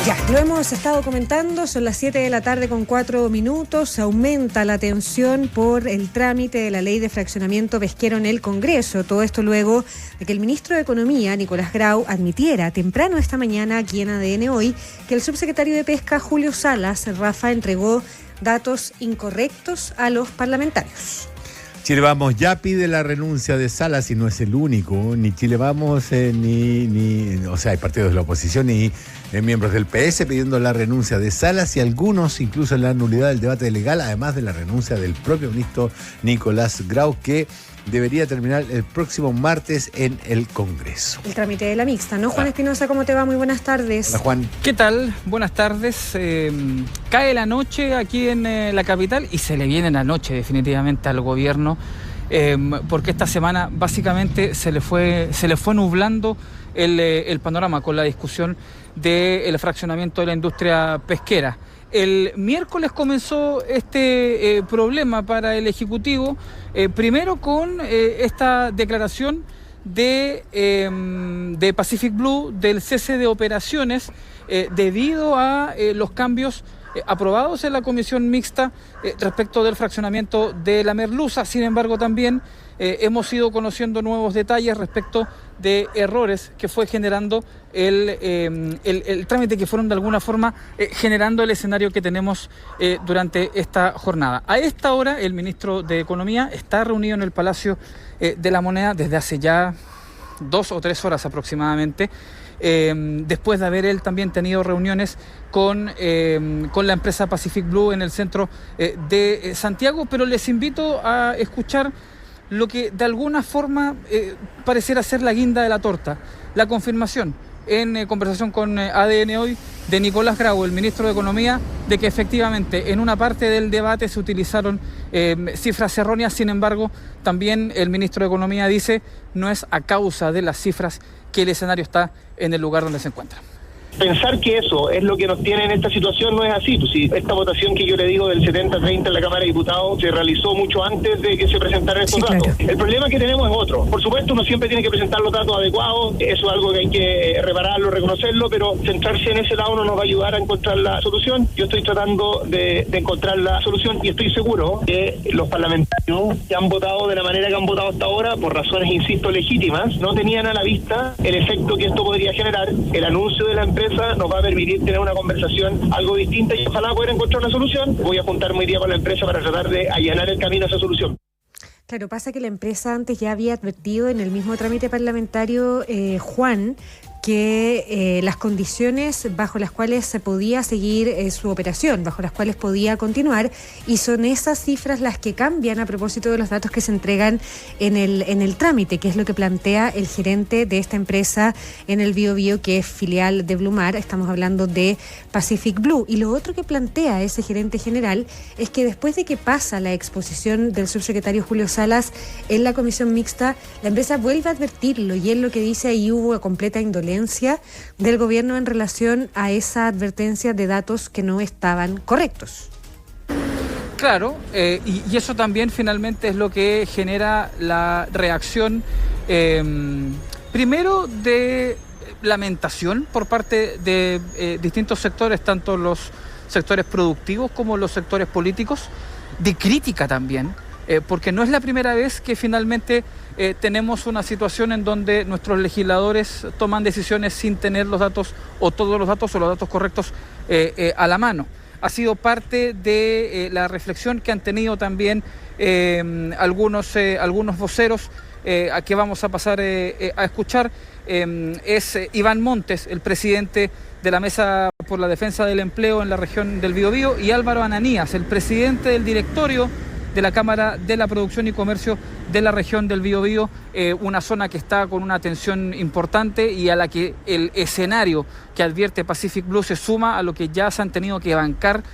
Ya, lo hemos estado comentando, son las 7 de la tarde con 4 minutos, aumenta la tensión por el trámite de la ley de fraccionamiento pesquero en el Congreso. Todo esto luego de que el ministro de Economía, Nicolás Grau, admitiera temprano esta mañana aquí en ADN Hoy que el subsecretario de Pesca, Julio Salas, Rafa, entregó datos incorrectos a los parlamentarios. Chile Vamos ya pide la renuncia de Salas y no es el único, ni Chile Vamos, o sea, hay partidos de la oposición y miembros del PS pidiendo la renuncia de Salas y algunos incluso la nulidad del debate legal, además de la renuncia del propio ministro Nicolás Grau, que debería terminar el próximo martes en el Congreso. El trámite de la mixta, ¿no? Juan Espinosa, ¿cómo te va? Muy buenas tardes. Hola, Juan. ¿Qué tal? Buenas tardes. Cae la noche aquí en la capital y se le viene la noche definitivamente al gobierno, porque esta semana básicamente se le fue nublando el panorama con la discusión del fraccionamiento de la industria pesquera. El miércoles comenzó este problema para el Ejecutivo, primero con esta declaración de Pacific Blue del cese de operaciones debido a los cambios aprobados en la comisión mixta respecto del fraccionamiento de la merluza. Sin embargo, también hemos ido conociendo nuevos detalles respecto de errores que fue generando el trámite, que fueron de alguna forma generando el escenario que tenemos durante esta jornada. A esta hora el ministro de Economía está reunido en el Palacio de la Moneda desde hace ya 2 o 3 horas aproximadamente, después de haber él también tenido reuniones con la empresa Pacific Blue en el centro de Santiago, pero les invito a escuchar lo que de alguna forma pareciera ser la guinda de la torta, la confirmación en conversación con ADN Hoy de Nicolás Grau, el ministro de Economía, de que efectivamente en una parte del debate se utilizaron cifras erróneas. Sin embargo, también el ministro de Economía dice no es a causa de las cifras que el escenario está en el lugar donde se encuentra. Pensar que eso es lo que nos tiene en esta situación no es así. Pues si esta votación que yo le digo del 70-30 en la Cámara de Diputados se realizó mucho antes de que se presentaran estos datos. Claro. El problema que tenemos es otro. Por supuesto, uno siempre tiene que presentar los datos adecuados, eso es algo que hay que repararlo, reconocerlo, pero centrarse en ese lado no nos va a ayudar a encontrar la solución. Yo estoy tratando de encontrar la solución y estoy seguro que los parlamentarios que han votado de la manera que han votado hasta ahora, por razones, insisto, legítimas, no tenían a la vista el efecto que esto podría generar. El anuncio de la empresa nos va a permitir tener una conversación algo distinta y ojalá poder encontrar una solución. Voy a juntarme hoy día con la empresa para tratar de allanar el camino a esa solución. Claro, pasa que la empresa antes ya había advertido en el mismo trámite parlamentario, Juan, que las condiciones bajo las cuales se podía seguir su operación, bajo las cuales podía continuar, y son esas cifras las que cambian a propósito de los datos que se entregan en el trámite, que es lo que plantea el gerente de esta empresa en el Biobío, que es filial de Blumar. Estamos hablando de Pacific Blue. Y lo otro que plantea ese gerente general es que después de que pasa la exposición del subsecretario Julio Salas en la comisión mixta, la empresa vuelve a advertirlo, y él lo que dice ahí hubo completa indolencia del gobierno en relación a esa advertencia de datos que no estaban correctos. Claro, y eso también finalmente es lo que genera la reacción, primero de lamentación por parte de distintos sectores, tanto los sectores productivos como los sectores políticos, de crítica también, porque no es la primera vez que finalmente tenemos una situación en donde nuestros legisladores toman decisiones sin tener los datos o todos los datos o los datos correctos a la mano. Ha sido parte de la reflexión que han tenido también algunos voceros, a que vamos a pasar a escuchar. Es Iván Montes, el presidente de la Mesa por la Defensa del Empleo en la región del Biobío, y Álvaro Ananías, el presidente del directorio de la Cámara de la Producción y Comercio de la región del Biobío, una zona que está con una tensión importante y a la que el escenario que advierte Pacific Blue se suma a lo que ya se han tenido que bancar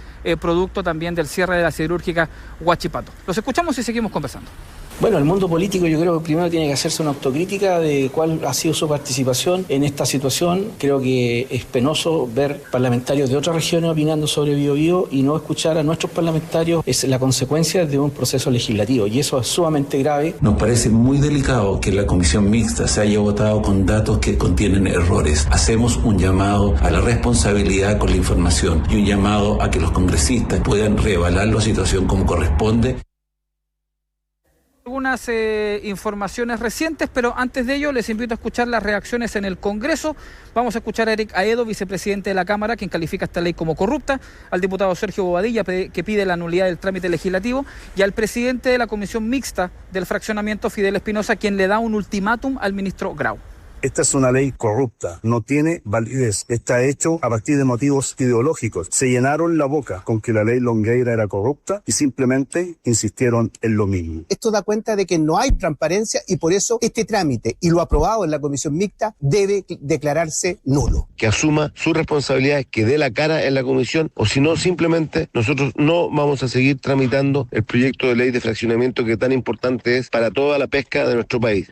producto también del cierre de la siderúrgica Huachipato. Los escuchamos y seguimos conversando. Bueno, el mundo político yo creo que primero tiene que hacerse una autocrítica de cuál ha sido su participación en esta situación. Creo que es penoso ver parlamentarios de otras regiones opinando sobre Biobío y no escuchar a nuestros parlamentarios. Es la consecuencia de un proceso legislativo y eso es sumamente grave. Nos parece muy delicado que la comisión mixta se haya votado con datos que contienen errores. Hacemos un llamado a la responsabilidad con la información y un llamado a que los congresistas puedan reevaluar la situación como corresponde. Algunas informaciones recientes, pero antes de ello les invito a escuchar las reacciones en el Congreso. Vamos a escuchar a Eric Aedo, vicepresidente de la Cámara, quien califica esta ley como corrupta, al diputado Sergio Bobadilla, que pide la nulidad del trámite legislativo, y al presidente de la Comisión Mixta del Fraccionamiento, Fidel Espinosa, quien le da un ultimátum al ministro Grau. Esta es una ley corrupta, no tiene validez, está hecho a partir de motivos ideológicos. Se llenaron la boca con que la ley Longueira era corrupta y simplemente insistieron en lo mismo. Esto da cuenta de que no hay transparencia y por eso este trámite y lo aprobado en la comisión mixta debe declararse nulo. Que asuma su responsabilidad, que dé la cara en la comisión, o si no, simplemente nosotros no vamos a seguir tramitando el proyecto de ley de fraccionamiento que tan importante es para toda la pesca de nuestro país.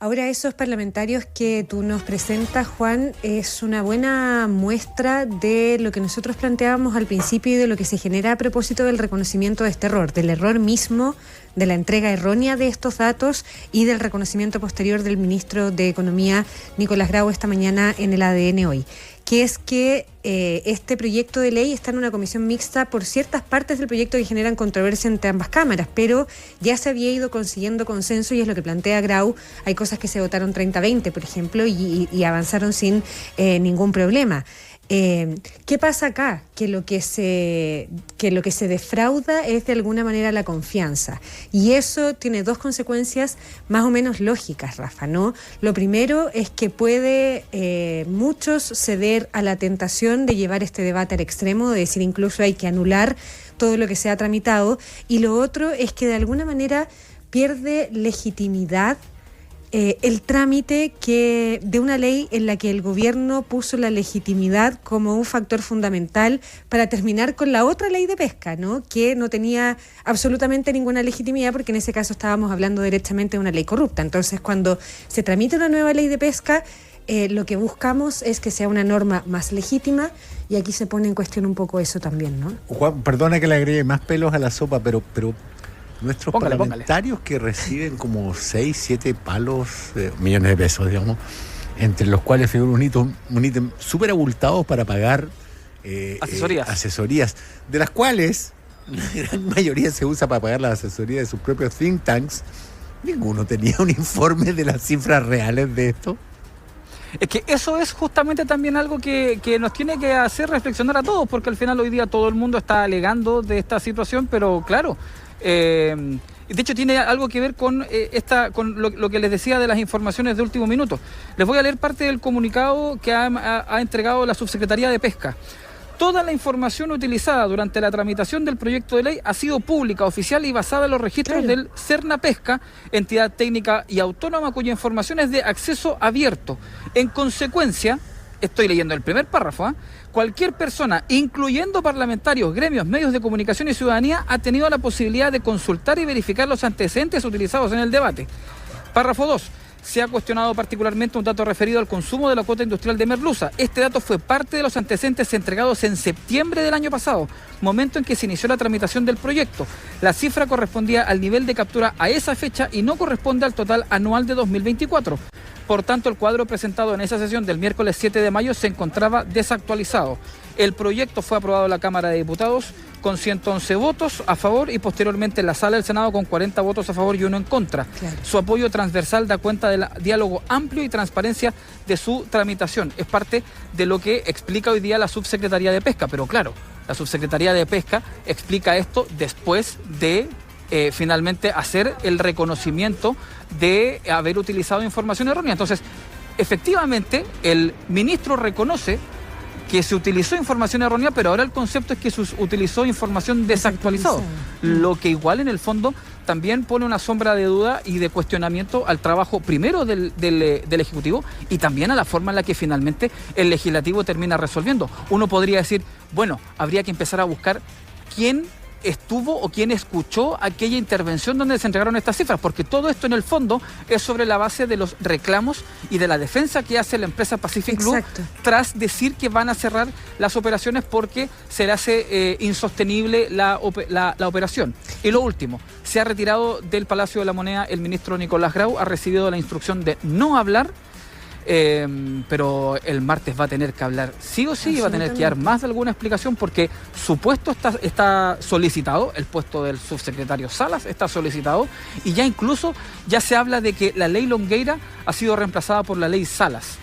Ahora, esos parlamentarios que tú nos presentas, Juan, es una buena muestra de lo que nosotros planteábamos al principio y de lo que se genera a propósito del reconocimiento de este error, del error mismo, de la entrega errónea de estos datos y del reconocimiento posterior del ministro de Economía, Nicolás Grau, esta mañana en el ADN Hoy, que es que este proyecto de ley está en una comisión mixta por ciertas partes del proyecto que generan controversia entre ambas cámaras, pero ya se había ido consiguiendo consenso y es lo que plantea Grau. Hay cosas que se votaron 30-20, por ejemplo, y avanzaron sin ningún problema. ¿Qué pasa acá? Que lo que se defrauda es de alguna manera la confianza. Y eso tiene dos consecuencias más o menos lógicas, Rafa, ¿no? Lo primero es que puede muchos ceder a la tentación de llevar este debate al extremo, de decir incluso hay que anular todo lo que se ha tramitado. Y lo otro es que de alguna manera pierde legitimidad el trámite de una ley en la que el gobierno puso la legitimidad como un factor fundamental para terminar con la otra ley de pesca, ¿no? Que no tenía absolutamente ninguna legitimidad porque en ese caso estábamos hablando directamente de una ley corrupta. Entonces, cuando se tramita una nueva ley de pesca, lo que buscamos es que sea una norma más legítima y aquí se pone en cuestión un poco eso también, ¿no? Juan, perdona que le agregue más pelos a la sopa, pero nuestros parlamentarios póngale. Que reciben como 6, 7 palos, millones de pesos, digamos, entre los cuales figura un ítem súper abultado para pagar asesorías, de las cuales la gran mayoría se usa para pagar las asesorías de sus propios think tanks. Ninguno tenía un informe de las cifras reales de esto. Es que eso es justamente también algo que nos tiene que hacer reflexionar a todos, porque al final hoy día todo el mundo está alegando de esta situación, pero claro, de hecho tiene algo que ver con lo que les decía de las informaciones de último minuto. Les voy a leer parte del comunicado que ha entregado la Subsecretaría de Pesca. Toda la información utilizada durante la tramitación del proyecto de ley ha sido pública, oficial y basada en los registros del Serna Pesca, entidad técnica y autónoma cuya información es de acceso abierto. En consecuencia, estoy leyendo el primer párrafo, cualquier persona, incluyendo parlamentarios, gremios, medios de comunicación y ciudadanía, ha tenido la posibilidad de consultar y verificar los antecedentes utilizados en el debate. Párrafo 2. Se ha cuestionado particularmente un dato referido al consumo de la cuota industrial de merluza. Este dato fue parte de los antecedentes entregados en septiembre del año pasado, momento en que se inició la tramitación del proyecto. La cifra correspondía al nivel de captura a esa fecha y no corresponde al total anual de 2024. Por tanto, el cuadro presentado en esa sesión del miércoles 7 de mayo se encontraba desactualizado. El proyecto fue aprobado en la Cámara de Diputados con 111 votos a favor y posteriormente en la Sala del Senado con 40 votos a favor y 1 en contra. Claro. Su apoyo transversal da cuenta del diálogo amplio y transparencia de su tramitación. Es parte de lo que explica hoy día la Subsecretaría de Pesca, pero claro, la Subsecretaría de Pesca explica esto después de finalmente hacer el reconocimiento de haber utilizado información errónea. Entonces, efectivamente, el ministro reconoce que se utilizó información errónea, pero ahora el concepto es que se utilizó información desactualizada, lo que igual en el fondo también pone una sombra de duda y de cuestionamiento al trabajo primero del Ejecutivo y también a la forma en la que finalmente el Legislativo termina resolviendo. Uno podría decir, bueno, habría que empezar a buscar quién estuvo o quién escuchó aquella intervención donde se entregaron estas cifras, porque todo esto en el fondo es sobre la base de los reclamos y de la defensa que hace la empresa Pacific Blue tras decir que van a cerrar las operaciones porque se le hace insostenible la operación. Y lo último, se ha retirado del Palacio de la Moneda el ministro Nicolás Grau, ha recibido la instrucción de no hablar. Pero el martes va a tener que hablar sí o sí, va a tener que dar más de alguna explicación porque su puesto está solicitado, el puesto del subsecretario Salas está solicitado y ya incluso ya se habla de que la ley Longueira ha sido reemplazada por la ley Salas.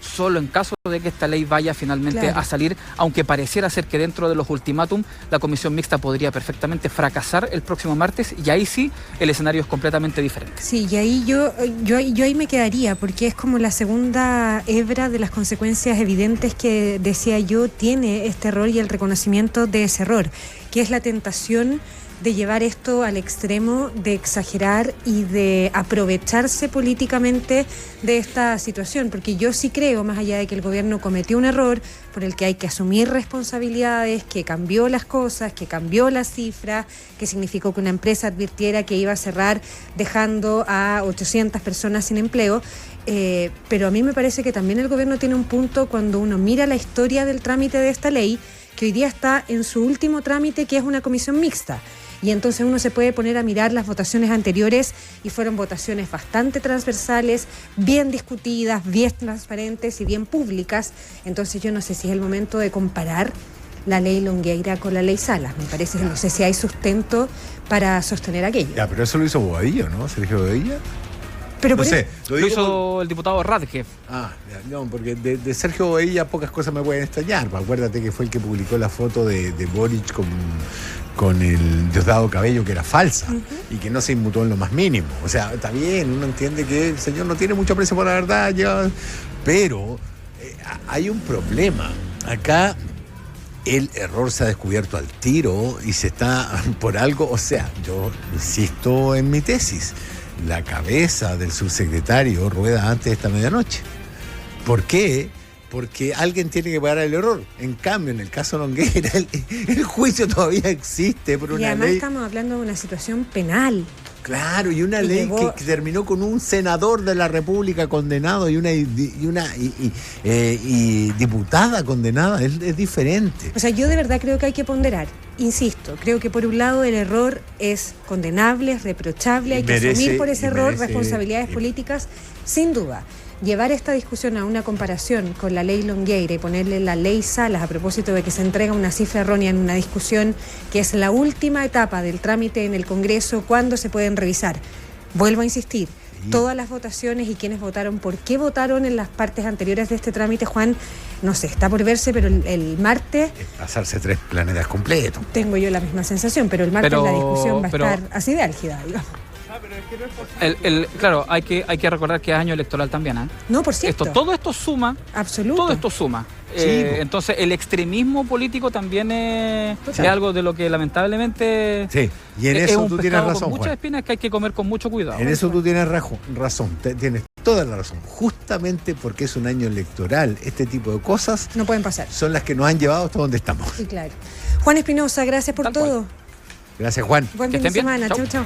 Solo en caso de que esta ley vaya finalmente a salir, aunque pareciera ser que dentro de los ultimátum la comisión mixta podría perfectamente fracasar el próximo martes y ahí sí el escenario es completamente diferente. Sí, y ahí yo ahí me quedaría porque es como la segunda hebra de las consecuencias evidentes que decía yo tiene este error y el reconocimiento de ese error, que es la tentación de llevar esto al extremo, de exagerar y de aprovecharse políticamente de esta situación, porque yo sí creo, más allá de que el gobierno cometió un error por el que hay que asumir responsabilidades, que cambió las cosas, que cambió las cifras, que significó que una empresa advirtiera que iba a cerrar dejando a 800 personas sin empleo, pero a mí me parece que también el gobierno tiene un punto cuando uno mira la historia del trámite de esta ley, que hoy día está en su último trámite, que es una comisión mixta. Y entonces uno se puede poner a mirar las votaciones anteriores y fueron votaciones bastante transversales, bien discutidas, bien transparentes y bien públicas. Entonces yo no sé si es el momento de comparar la ley Longueira con la ley Salas. Me parece que no sé si hay sustento para sostener aquello. Ya, pero eso lo hizo Bobadilla, ¿no? Sergio Bobadilla. Pero no sé, lo hizo el diputado Radke. No, porque de Sergio Bobadilla pocas cosas me pueden extrañar. Acuérdate que fue el que publicó la foto de Boric con el Diosdado Cabello, que era falsa, y que no se inmutó en lo más mínimo. O sea, está bien, uno entiende que el señor no tiene mucho aprecio por la verdad, pero hay un problema. Acá el error se ha descubierto al tiro y se está por algo, o sea, yo insisto en mi tesis. La cabeza del subsecretario rueda antes de esta medianoche. ¿Por qué? Porque alguien tiene que pagar el error. En cambio, en el caso Longueira, el juicio todavía existe por una ley. Y además estamos hablando de una situación penal. Claro, y una ley que terminó con un senador de la República condenado y una diputada condenada. Es diferente. O sea, yo de verdad creo que hay que ponderar. Insisto, creo que por un lado el error es condenable, es reprochable, hay que asumir por ese error responsabilidades políticas, sin duda. Llevar esta discusión a una comparación con la ley Longueira y ponerle la ley Salas a propósito de que se entrega una cifra errónea en una discusión que es la última etapa del trámite en el Congreso, ¿cuándo se pueden revisar? Vuelvo a insistir, todas las votaciones y quienes votaron, por qué votaron en las partes anteriores de este trámite, Juan, no sé, está por verse, pero el martes... Pasarse 3 planetas completos. Tengo yo la misma sensación, pero el martes la discusión va a estar así de álgida, digamos. Claro, hay que recordar que es año electoral también, ¿eh? No, por cierto. Todo esto suma. Absoluto. Todo esto suma. Entonces, el extremismo político también es algo de lo que lamentablemente y en eso tú tienes razón, con muchas espinas que hay que comer con mucho cuidado. En eso tú tienes razón, tienes toda la razón. Justamente porque es un año electoral, este tipo de cosas no pueden pasar. Son las que nos han llevado hasta donde estamos. Sí, claro. Juan Espinosa, gracias por todo. Gracias, Juan. Buen fin de semana. Chau, chau.